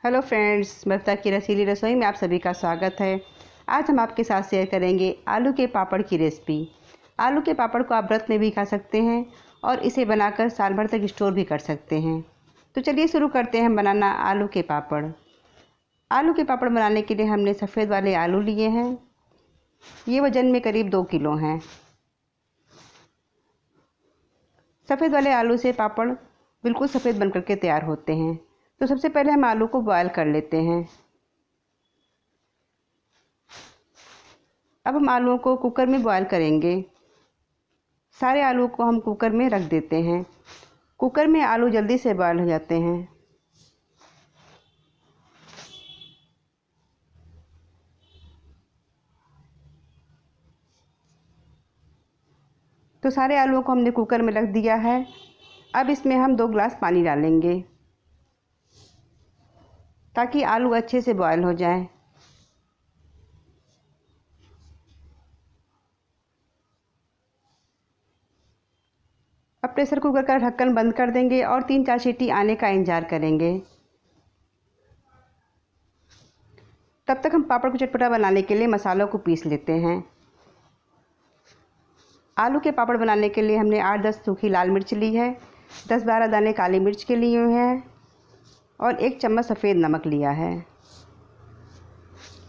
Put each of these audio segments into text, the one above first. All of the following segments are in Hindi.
हेलो फ्रेंड्स, ममता की रसीली रसोई में आप सभी का स्वागत है। आज हम आपके साथ शेयर करेंगे आलू के पापड़ की रेसिपी। आलू के पापड़ को आप व्रत में भी खा सकते हैं और इसे बनाकर साल भर तक स्टोर भी कर सकते हैं। तो चलिए शुरू करते हैं बनाना आलू के पापड़। आलू के पापड़ बनाने के लिए हमने सफ़ेद वाले आलू लिए हैं। ये वज़न में करीब 2 किलो हैं। सफ़ेद वाले आलू से पापड़ बिल्कुल सफ़ेद बनकर के तैयार होते हैं। तो सबसे पहले हम आलू को बॉयल कर लेते हैं। अब हम आलूओं को कुकर में बॉयल करेंगे। सारे आलू को हम कुकर में रख देते हैं। कुकर में आलू जल्दी से बॉयल हो जाते हैं। तो सारे आलूओं को हमने कुकर में रख दिया है। अब इसमें हम 2 गिलास पानी डालेंगे ताकि आलू अच्छे से बॉयल हो जाए। अब प्रेशर कुकर का ढक्कन बंद कर देंगे और 3-4 सीटी आने का इंतज़ार करेंगे। तब तक हम पापड़ को चटपटा बनाने के लिए मसालों को पीस लेते हैं। आलू के पापड़ बनाने के लिए हमने 8-10 सूखी लाल मिर्च ली है, 10-12 दाने काली मिर्च के लिए हैं और 1 चम्मच सफ़ेद नमक लिया है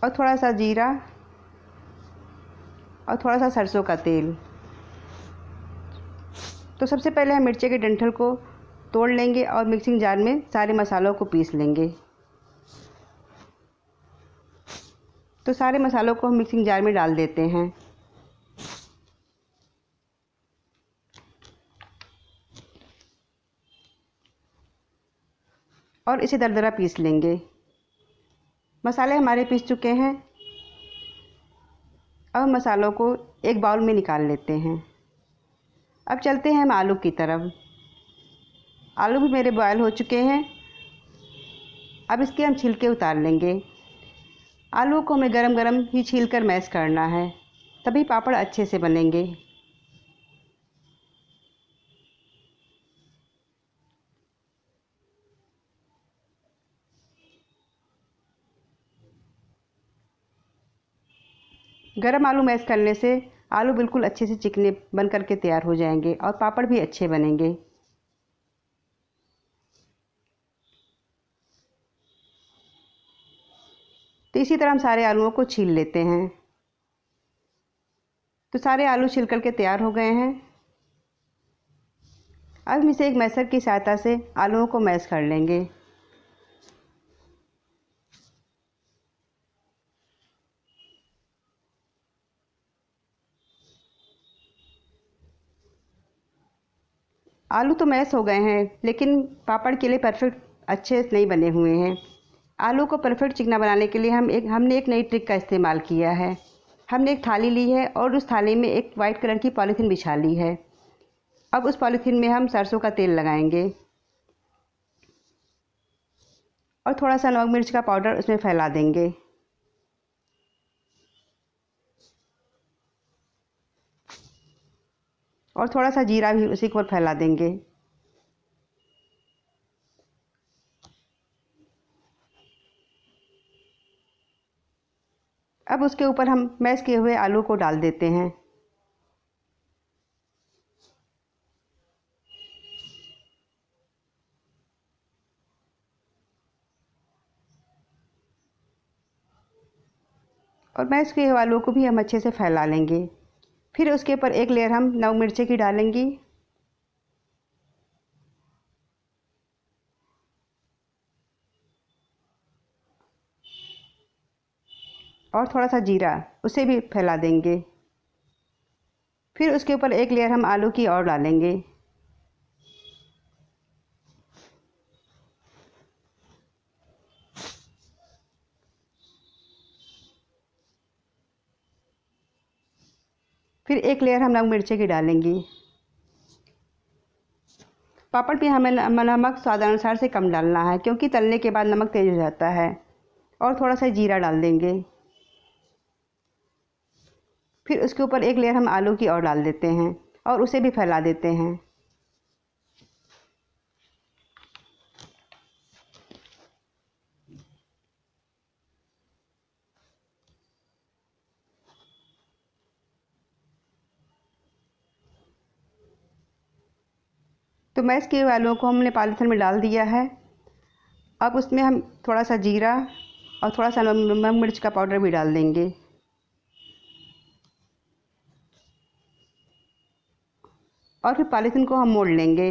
और थोड़ा सा जीरा और थोड़ा सा सरसों का तेल। तो सबसे पहले हम मिर्ची के डंठल को तोड़ लेंगे और मिक्सिंग जार में सारे मसालों को पीस लेंगे। तो सारे मसालों को हम मिक्सिंग जार में डाल देते हैं और इसे दरदरा पीस लेंगे। मसाले हमारे पीस चुके हैं। अब मसालों को एक बाउल में निकाल लेते हैं। अब चलते हैं हम आलू की तरफ। आलू भी मेरे बॉयल हो चुके हैं। अब इसके हम छिलके उतार लेंगे। आलू को हमें गरम गरम ही छीलकर मैश करना है, तभी पापड़ अच्छे से बनेंगे। गरम आलू मैश करने से आलू बिल्कुल अच्छे से चिकने बन करके तैयार हो जाएंगे और पापड़ भी अच्छे बनेंगे। तो इसी तरह हम सारे आलूओं को छील लेते हैं। तो सारे आलू छिल कर के तैयार हो गए हैं। अब हम इसे एक मैशर की सहायता से आलूओं को मैश कर लेंगे। आलू तो मैश हो गए हैं, लेकिन पापड़ के लिए परफेक्ट अच्छे नहीं बने हुए हैं। आलू को परफेक्ट चिकना बनाने के लिए हमने एक नई ट्रिक का इस्तेमाल किया है। हमने एक थाली ली है और उस थाली में एक वाइट कलर की पॉलीथीन बिछा ली है। अब उस पॉलीथीन में हम सरसों का तेल लगाएंगे और थोड़ा सा नमक मिर्च का पाउडर उसमें फैला देंगे। और थोड़ा सा जीरा भी उसी के ऊपर फैला देंगे। अब उसके ऊपर हम मैश किए हुए आलू को डाल देते हैं और मैश किए हुए आलू को भी हम अच्छे से फैला लेंगे। फिर उसके ऊपर एक लेयर हम नव मिर्ची की डालेंगी और थोड़ा सा जीरा उसे भी फैला देंगे। फिर उसके ऊपर एक लेयर हम आलू की और डालेंगे। फिर एक लेयर हम नमक मिर्ची की डालेंगे। पापड़ पे हमें नमक स्वादानुसार से कम डालना है, क्योंकि तलने के बाद नमक तेज हो जाता है। और थोड़ा सा जीरा डाल देंगे। फिर उसके ऊपर एक लेयर हम आलू की और डाल देते हैं और उसे भी फैला देते हैं। तो मैश किए हुए आलूओं को हमने पॉलीथिन में डाल दिया है। अब उसमें हम थोड़ा सा जीरा और थोड़ा सा नमक मिर्च का पाउडर भी डाल देंगे और फिर पॉलीथिन को हम मोड़ लेंगे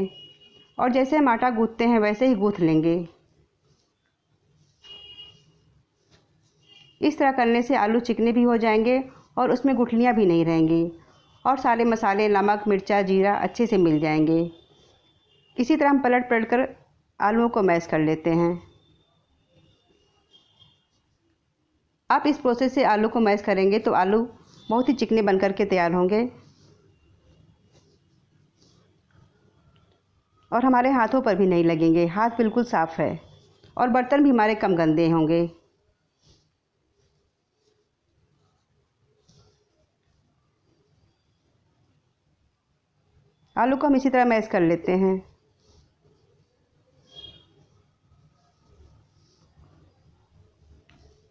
और जैसे हम आटा गूँथते हैं वैसे ही गूँथ लेंगे। इस तरह करने से आलू चिकने भी हो जाएंगे और उसमें गुठलियाँ भी नहीं रहेंगी और सारे मसाले नमक मिर्चा जीरा अच्छे से मिल जाएंगे। इसी तरह हम पलट पलट कर आलूओं को मैश कर लेते हैं। आप इस प्रोसेस से आलू को मैश करेंगे तो आलू बहुत ही चिकने बनकर के तैयार होंगे और हमारे हाथों पर भी नहीं लगेंगे। हाथ बिल्कुल साफ़ है और बर्तन भी हमारे कम गंदे होंगे। आलू को हम इसी तरह मैश कर लेते हैं।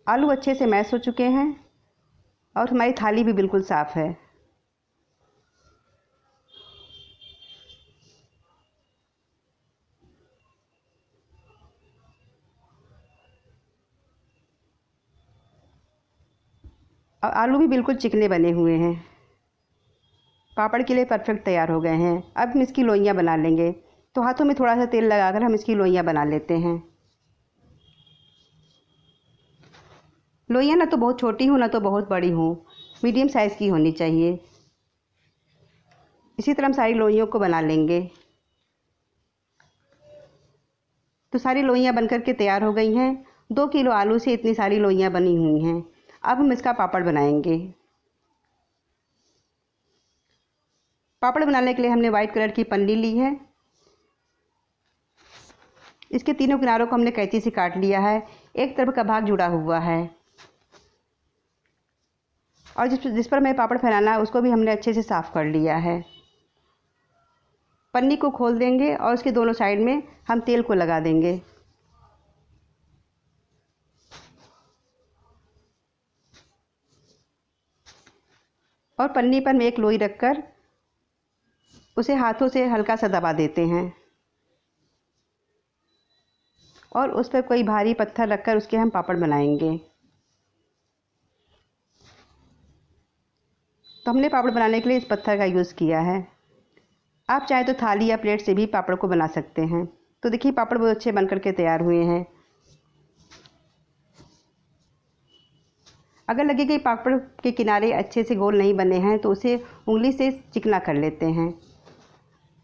आलू अच्छे से मैश हो चुके हैं और हमारी थाली भी बिल्कुल साफ़ है। और आलू भी बिल्कुल चिकने बने हुए हैं, पापड़ के लिए परफेक्ट तैयार हो गए हैं। अब हम इसकी लोइयाँ बना लेंगे। तो हाथों में थोड़ा सा तेल लगाकर हम इसकी लोइयाँ बना लेते हैं। लोइयाँ ना तो बहुत छोटी हो ना तो बहुत बड़ी हो, मीडियम साइज़ की होनी चाहिए। इसी तरह हम सारी लोइयों को बना लेंगे। तो सारी लोइयाँ बनकर के तैयार हो गई हैं। 2 किलो आलू से इतनी सारी लोइयाँ बनी हुई हैं। अब हम इसका पापड़ बनाएंगे। पापड़ बनाने के लिए हमने वाइट कलर की पन्नी ली है। इसके तीनों किनारों को हमने कैंची से काट लिया है। एक तरफ का भाग जुड़ा हुआ है और जिस पर हमें पापड़ फैलाना है उसको भी हमने अच्छे से साफ़ कर लिया है। पन्नी को खोल देंगे और उसके दोनों साइड में हम तेल को लगा देंगे। और पन्नी पर एक लोई रखकर उसे हाथों से हल्का सा दबा देते हैं और उस पर कोई भारी पत्थर रखकर उसके हम पापड़ बनाएंगे। तो हमने पापड़ बनाने के लिए इस पत्थर का यूज़ किया है। आप चाहे तो थाली या प्लेट से भी पापड़ को बना सकते हैं। तो देखिए पापड़ बहुत अच्छे बनकर के तैयार हुए हैं। अगर लगे कि पापड़ के किनारे अच्छे से गोल नहीं बने हैं तो उसे उंगली से चिकना कर लेते हैं।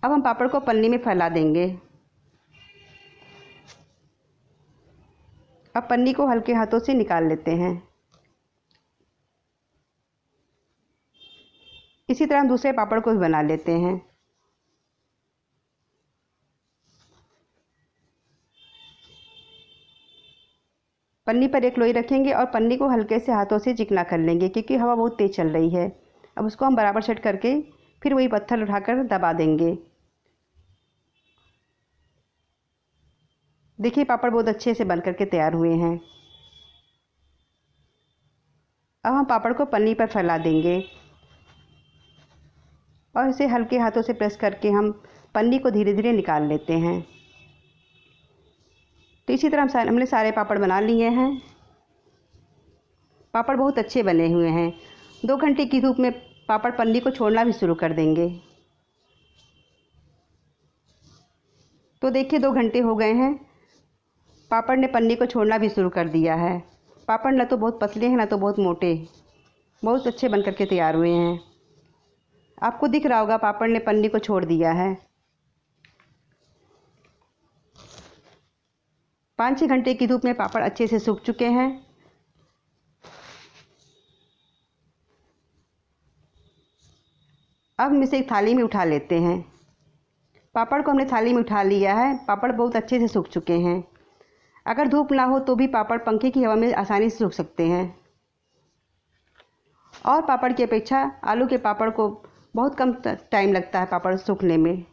अब हम पापड़ को पन्नी में फैला देंगे। अब पन्नी को हल्के हाथों से निकाल लेते हैं। इसी तरह हम दूसरे पापड़ को भी बना लेते हैं। पन्नी पर एक लोई रखेंगे और पन्नी को हल्के से हाथों से चिकना कर लेंगे क्योंकि हवा बहुत तेज़ चल रही है। अब उसको हम बराबर सेट करके फिर वही पत्थर उठाकर दबा देंगे। देखिए पापड़ बहुत अच्छे से बनकर के तैयार हुए हैं। अब हम पापड़ को पन्नी पर फैला देंगे और इसे हल्के हाथों से प्रेस करके हम पन्नी को धीरे धीरे निकाल लेते हैं। तो इसी तरह हमने सारे पापड़ बना लिए हैं। पापड़ बहुत अच्छे बने हुए हैं। 2 घंटे की धूप में पापड़ पन्नी को छोड़ना भी शुरू कर देंगे। तो देखिए 2 घंटे हो गए हैं, पापड़ ने पन्नी को छोड़ना भी शुरू कर दिया है। पापड़ ना तो बहुत पतले हैं ना तो बहुत मोटे, बहुत अच्छे बनकर के तैयार हुए हैं। आपको दिख रहा होगा पापड़ ने पन्नी को छोड़ दिया है। 5-6 घंटे की धूप में पापड़ अच्छे से सूख चुके हैं। अब हम इसे एक थाली में उठा लेते हैं। पापड़ को हमने थाली में उठा लिया है। पापड़ बहुत अच्छे से सूख चुके हैं। अगर धूप ना हो तो भी पापड़ पंखे की हवा में आसानी से सूख सकते हैं और पापड़ की अपेक्षा आलू के पापड़ को बहुत कम टाइम लगता है पापड़ सूखने में।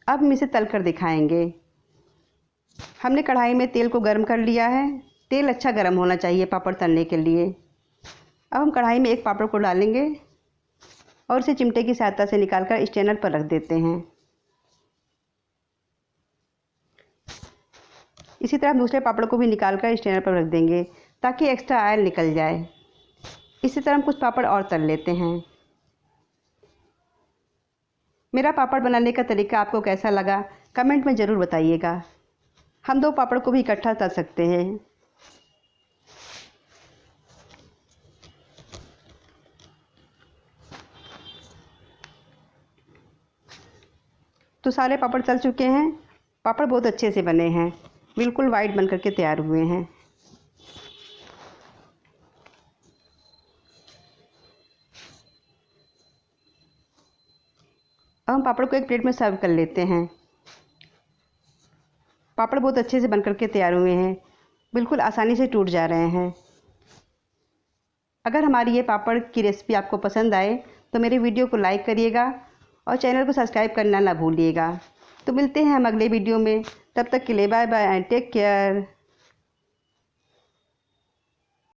अब हम इसे तल कर दिखाएंगे। हमने कढ़ाई में तेल को गर्म कर लिया है। तेल अच्छा गर्म होना चाहिए पापड़ तलने के लिए। अब हम कढ़ाई में एक पापड़ को डालेंगे और इसे चिमटे की सहायता से निकालकर स्ट्रेनर पर रख देते हैं। इसी तरह हम दूसरे पापड़ को भी निकालकर स्ट्रेनर पर रख देंगे ताकि एक्स्ट्रा ऑयल निकल जाए। इसी तरह हम कुछ पापड़ और तल लेते हैं। मेरा पापड़ बनाने का तरीका आपको कैसा लगा कमेंट में ज़रूर बताइएगा। हम 2 पापड़ को भी इकट्ठा तल सकते हैं। तो सारे पापड़ तल चुके हैं। पापड़ बहुत अच्छे से बने हैं, बिल्कुल वाइट बन करके तैयार हुए हैं। अब हम पापड़ को एक प्लेट में सर्व कर लेते हैं। पापड़ बहुत अच्छे से बन करके तैयार हुए हैं, बिल्कुल आसानी से टूट जा रहे हैं। अगर हमारी ये पापड़ की रेसिपी आपको पसंद आए तो मेरे वीडियो को लाइक करिएगा और चैनल को सब्सक्राइब करना ना भूलिएगा। तो मिलते हैं हम अगले वीडियो में, तब तक के लिए bye bye and take care.